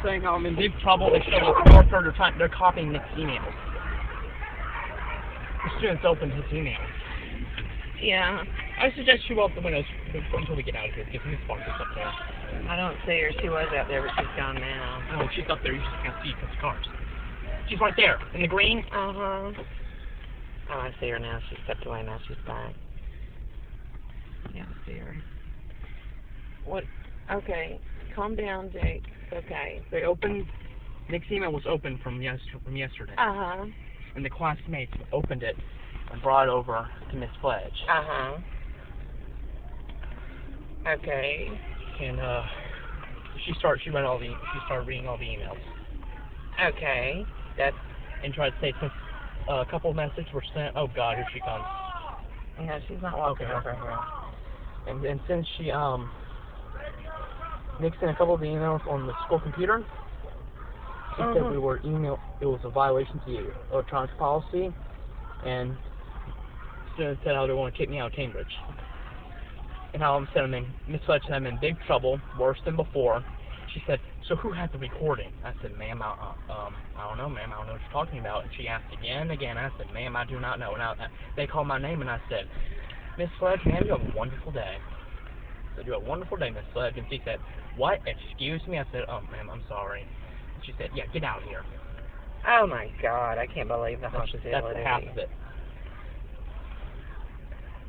saying how I'm in big trouble. They showed up Northford. They're copying Nick's emails. The students opened his emails. Yeah. I suggest you roll up the windows until we get out of here, because Miss Parker's up there. I don't see her. She was out there, but she's gone now. Oh, she's up there. You just can't see because of cars. She's right there, in the green. Uh-huh. Oh, I see her now. She stepped away. Now she's back. Yeah, I see her. What? Okay. Calm down, Jake. It's okay. They opened. Nick's email was open from yesterday. Uh-huh. And the classmates opened it and brought it over to Miss Fledge. Uh-huh. Okay. And she started reading all the emails. Okay. And tried to say since a couple of messages were sent. Oh God, here she comes. No, she's not walking Okay. over here. And since she Nick sent a couple of the emails on the school computer. She said it was a violation to the electronics policy, and students said how they want to kick me out of Cambridge. And how Miss Fletch said I'm in big trouble, worse than before. She said, so who had the recording? I said, ma'am, I don't know, ma'am, I don't know what you're talking about. And she asked again. I said, ma'am, I do not know. And they called my name, and I said, Miss Fletch, ma'am, you have a wonderful day. I said, you have a wonderful day, Miss Fletch. And she said, what? Excuse me? I said, oh, ma'am, I'm sorry. She said, yeah, get out of here. Oh, my God. I can't believe the That's hostility. half of it.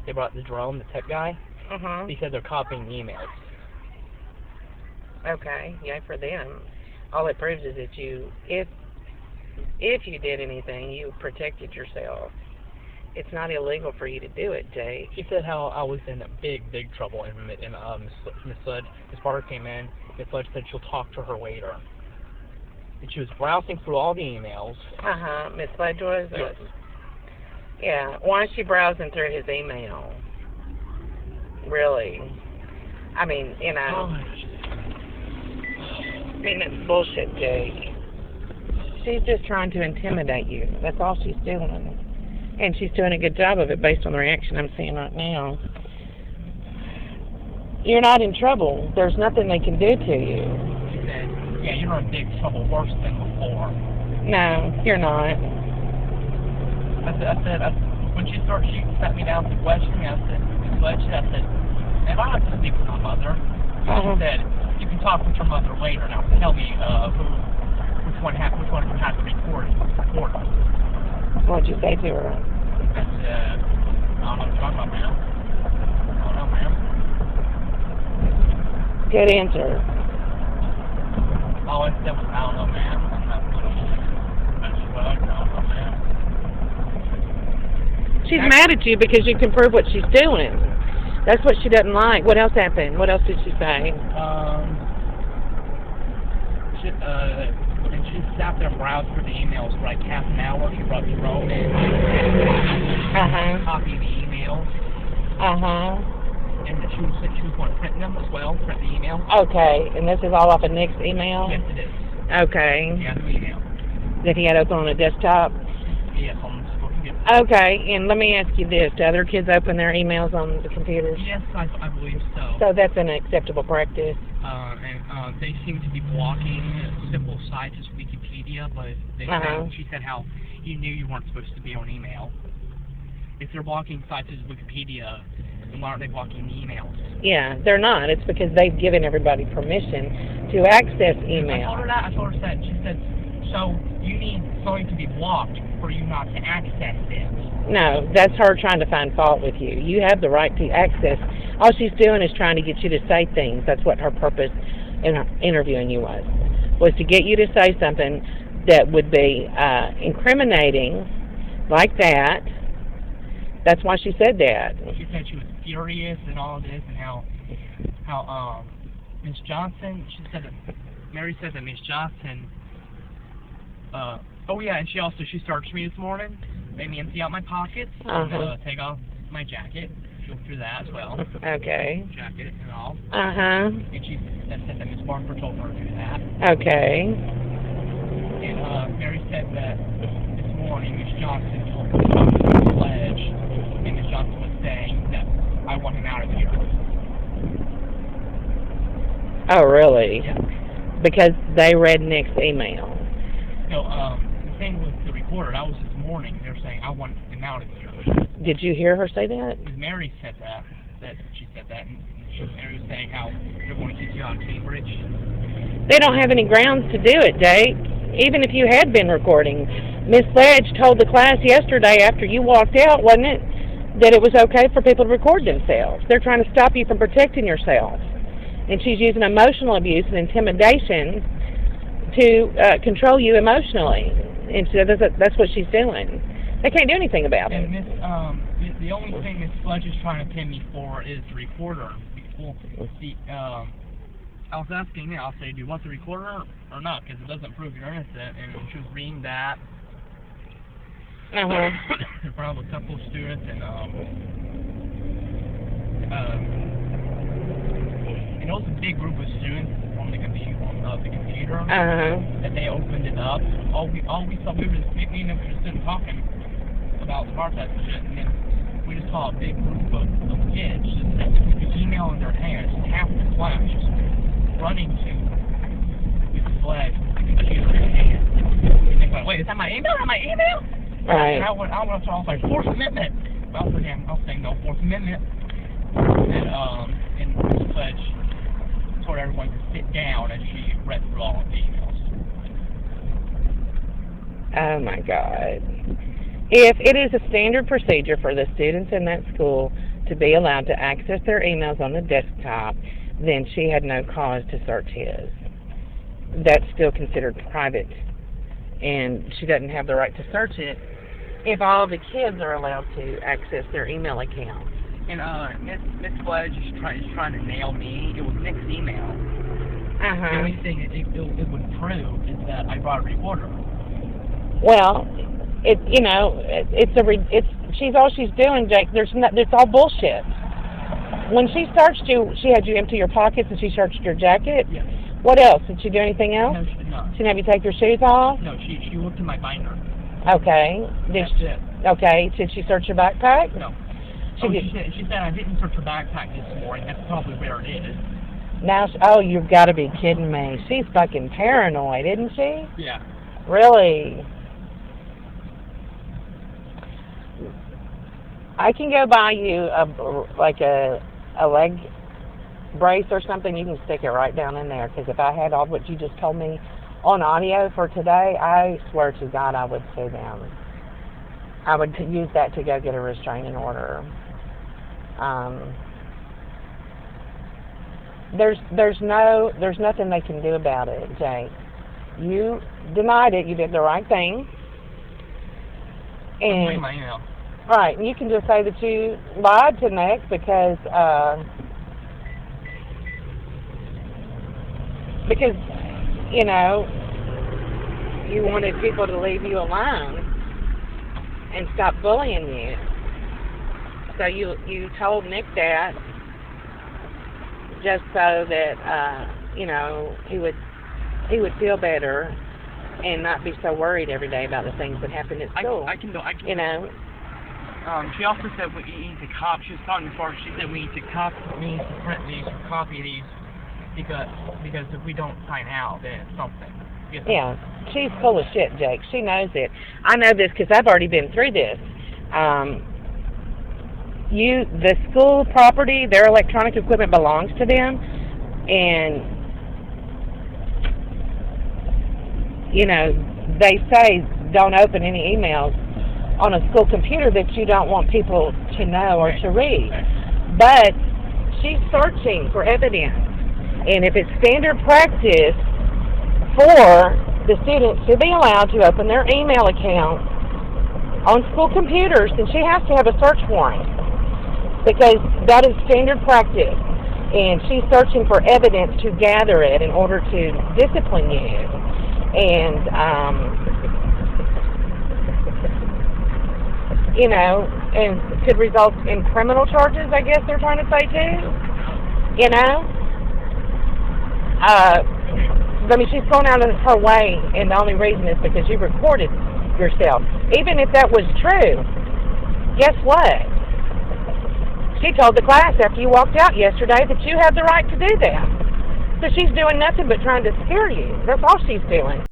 They brought the Jerome, the tech guy. Uh-huh. He said they're copying the emails. Okay. Yay for them. All it proves is that if you did anything, you protected yourself. It's not illegal for you to do it, Jake. She said how I was in big trouble, and Miss Fledge, Miss Parker came in. Miss Fledge said she'll talk to her later. And she was browsing through all the emails. Uh-huh. Miss Fledge was? Yes. Yeah. Why is she browsing through his email? Really? I mean, you know. I mean, it's bullshit, Jake. She's just trying to intimidate you. That's all she's doing. And she's doing a good job of it based on the reaction I'm seeing right now. You're not in trouble. There's nothing they can do to you. She said, yeah, you're in big trouble, worse than before. No, you're not. I said, when she sat me down to question me, I said, if I have to speak with my mother, she said, you can talk with your mother later. Now tell me which one had the recording. What'd you say to her? I said, I don't know what you're talking about, ma'am. I don't know, ma'am. Good answer. All I said was, I don't know, ma'am. I'm not I don't know, ma'am. She's mad at you because you can prove what she's doing. That's what she doesn't like. What else happened? What else did she say? And she sat there and browsed through the emails for like half an hour. She brought Jerome in. Copy the emails. And she was going to print them as well, print the email. Okay, and this is all off of Nick's email? Yes, it is. Okay. Yeah, the email. That he had open on a desktop? Yes, on the school computer. Okay, and let me ask you this. Do other kids open their emails on the computers? Yes, I believe so. So that's an acceptable practice? And they seem to be blocking simple sites as Wikipedia, but she said how you knew you weren't supposed to be on email. If they're blocking sites as Wikipedia, then why aren't they blocking the emails? Yeah, they're not. It's because they've given everybody permission to access email. I told her that. She said, so you need something to be blocked for you not to access it. No, that's her trying to find fault with you. You have the right to access. All she's doing is trying to get you to say things. That's what her purpose in interviewing you was to get you to say something that would be incriminating like that. That's why she said that. She said she was furious and all this, and how Miss Johnson, Mary said that Miss Johnson, and she searched me this morning, made me empty out my pockets, and take off my jacket. She went through that as well. Okay. Jacket and all. And she said that Miss Barker told her to do that. Okay. And Mary said that this morning Miss Johnson told Miss Fledge, and Miss Johnson was saying that I want him out of here. Oh, really? Yeah. because they read Nick's email. No, the thing with the recorder, that was this morning. They're saying, I want them out of here. Did you hear her say that? Mary said that she said that, and Mary was saying how they're going to kick you out of Cambridge. They don't have any grounds to do it, Jake. Even if you had been recording. Miss Ledge told the class yesterday after you walked out, wasn't it, that it was okay for people to record themselves. They're trying to stop you from protecting yourself. And she's using emotional abuse and intimidation to control you emotionally. And so that's what she's doing. They can't do anything about it. And the only thing Miss Ledge is trying to pin me for is the recorder. Well, I was asking her, I'll say, do you want the recorder or not? Because it doesn't prove you're innocent. And she was reading that in front of a couple of students, and it was a big group of students on the computer, that they opened it up. All we saw, me and them were just sitting talking about smart test and shit, and then we just saw a big group of kids just with the email in their hands, half the class just running to Mrs. Ledge with the computer in their hand. And they went, wait, is that my email? Is that my email? Right. And I went up to her, I was like, Fourth Amendment. I was saying no, Fourth Amendment. And Mrs. Ledge told everyone to sit down as she read through all of the emails. Oh my God. If it is a standard procedure for the students in that school to be allowed to access their emails on the desktop, then she had no cause to search his. That's still considered private, and she doesn't have the right to search it if all the kids are allowed to access their email accounts. And Miss Ledge is trying to nail me. It was Nick's email. The only thing it would prove is that I brought a recorder. Well, she's all she's doing, Jake. It's all bullshit. When she searched you, she had you empty your pockets and she searched your jacket? Yes. What else? Did she do anything else? No, she did not. She didn't have you take your shoes off? No, she looked in my binder. Okay. That's it. Okay. Did she search your backpack? No. She said I didn't search her backpack this morning. That's probably where it is. Now, you've got to be kidding me. She's fucking paranoid, isn't she? Yeah. Really? I can go buy you a leg brace or something. You can stick it right down in there, because if I had all what you just told me on audio for today, I swear to God I would sue them. I would use that to go get a restraining order. There's nothing they can do about it, Jake. You denied it. You did the right thing. And my email. Right, and you can just say that you lied to Nick because you wanted people to leave you alone and stop bullying you. So you told Nick that just so that he would feel better and not be so worried every day about the things that happen at school. I can. She also said we need to copy. She was talking before. She said we need to print these or copy these because if we don't sign out, then it's something. Yeah, she's full of shit, Jake. She knows it. I know this because I've already been through this. The school property, their electronic equipment belongs to them, and they say don't open any emails on a school computer that you don't want people to know or to read. But she's searching for evidence. And if it's standard practice for the students to be allowed to open their email accounts on school computers, then she has to have a search warrant, because that is standard practice. And she's searching for evidence to gather it in order to discipline you. And and could result in criminal charges, I guess they're trying to say too. She's going out of her way, and the only reason is because you recorded yourself. Even if that was true, guess what? She told the class after you walked out yesterday that you have the right to do that. So she's doing nothing but trying to scare you. That's all she's doing.